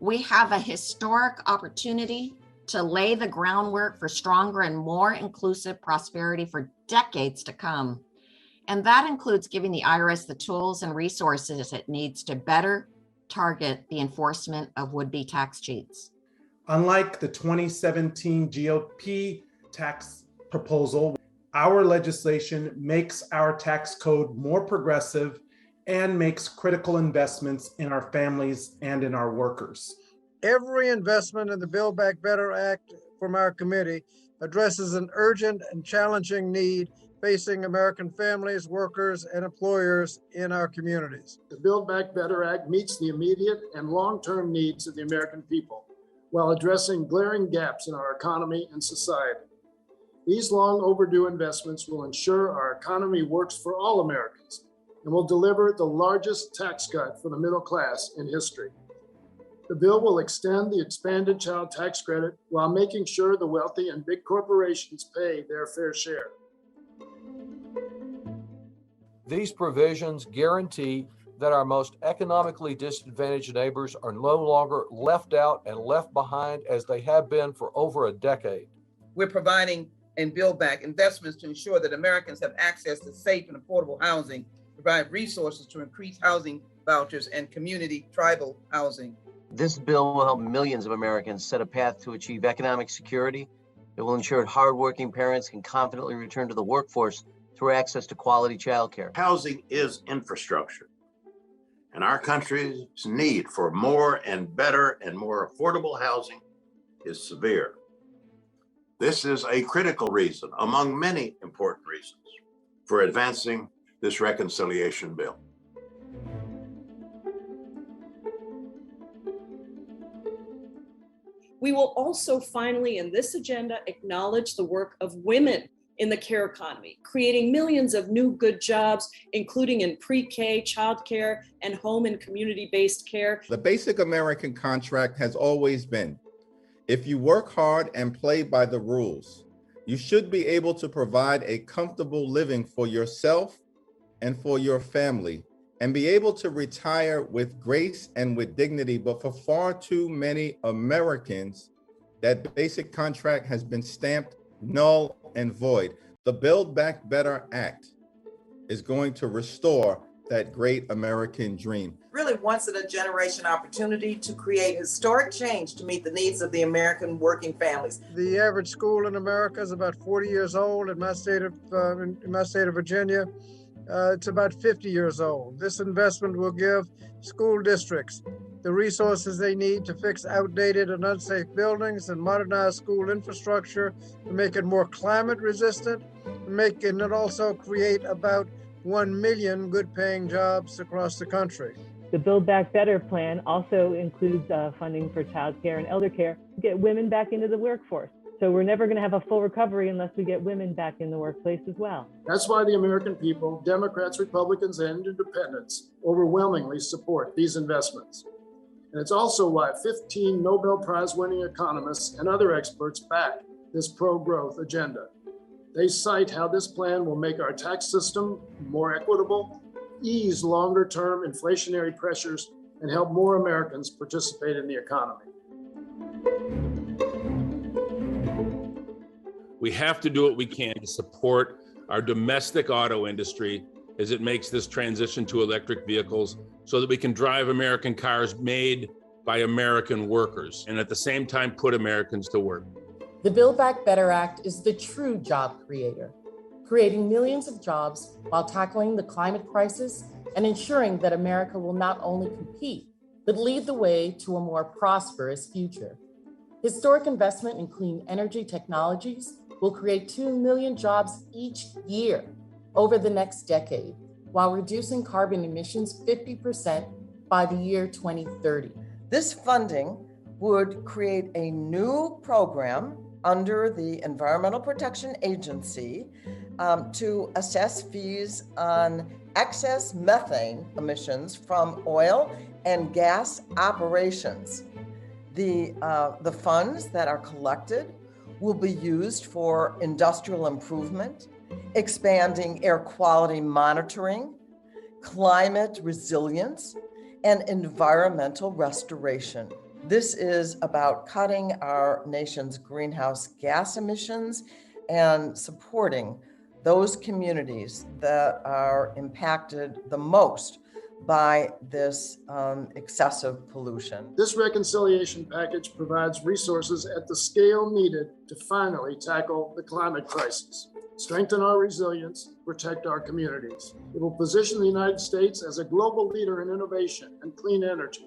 We have a historic opportunity to lay the groundwork for stronger and more inclusive prosperity for decades to come. And that includes giving the IRS the tools and resources it needs to better target the enforcement of would-be tax cheats. Unlike the 2017 GOP tax proposal, our legislation makes our tax code more progressive and makes critical investments in our families and in our workers. Every investment in the Build Back Better Act from our committee addresses an urgent and challenging need facing American families, workers, and employers in our communities. The Build Back Better Act meets the immediate and long-term needs of the American people while addressing glaring gaps in our economy and society. These long overdue investments will ensure our economy works for all Americans and will deliver the largest tax cut for the middle class in history. The bill will extend the expanded child tax credit while making sure the wealthy and big corporations pay their fair share. These provisions guarantee that our most economically disadvantaged neighbors are no longer left out and left behind as they have been for over a decade. We're providing and Build Back investments to ensure that Americans have access to safe and affordable housing, provide resources to increase housing vouchers and community tribal housing. This bill will help millions of Americans set a path to achieve economic security. It will ensure hardworking parents can confidently return to the workforce through access to quality childcare. Housing is infrastructure, and our country's need for more and better and more affordable housing is severe. This is a critical reason, among many important reasons, for advancing this reconciliation bill. We will also finally, in this agenda, acknowledge the work of women in the care economy, creating millions of new good jobs, including in pre-K, childcare, and home and community-based care. The basic American contract has always been, if you work hard and play by the rules, you should be able to provide a comfortable living for yourself and for your family, and be able to retire with grace and with dignity. But for far too many Americans, that basic contract has been stamped null and void. The Build Back Better Act is going to restore that great American dream. Really once in a generation opportunity to create historic change to meet the needs of the American working families. The average school in America is about 40 years old. In my state of Virginia, it's about 50 years old. This investment will give school districts the resources they need to fix outdated and unsafe buildings and modernize school infrastructure to make it more climate resistant, and it also create about 1 million good paying jobs across the country. The Build Back Better plan also includes funding for child care and elder care to get women back into the workforce. So we're never going to have a full recovery unless we get women back in the workplace as well. That's why the American people, Democrats, Republicans, and independents overwhelmingly support these investments. And it's also why 15 Nobel Prize winning economists and other experts back this pro-growth agenda. They cite how this plan will make our tax system more equitable, ease longer-term inflationary pressures, and help more Americans participate in the economy. We have to do what we can to support our domestic auto industry as it makes this transition to electric vehicles so that we can drive American cars made by American workers and at the same time put Americans to work. The Build Back Better Act is the true job creator, creating millions of jobs while tackling the climate crisis and ensuring that America will not only compete, but lead the way to a more prosperous future. Historic investment in clean energy technologies will create 2 million jobs each year over the next decade, while reducing carbon emissions 50% by the year 2030. This funding would create a new program under the Environmental Protection Agency to assess fees on excess methane emissions from oil and gas operations. The funds that are collected will be used for industrial improvement, expanding air quality monitoring, climate resilience, and environmental restoration. This is about cutting our nation's greenhouse gas emissions and supporting those communities that are impacted the most by this excessive pollution. This reconciliation package provides resources at the scale needed to finally tackle the climate crisis, strengthen our resilience, protect our communities. It will position the United States as a global leader in innovation and clean energy.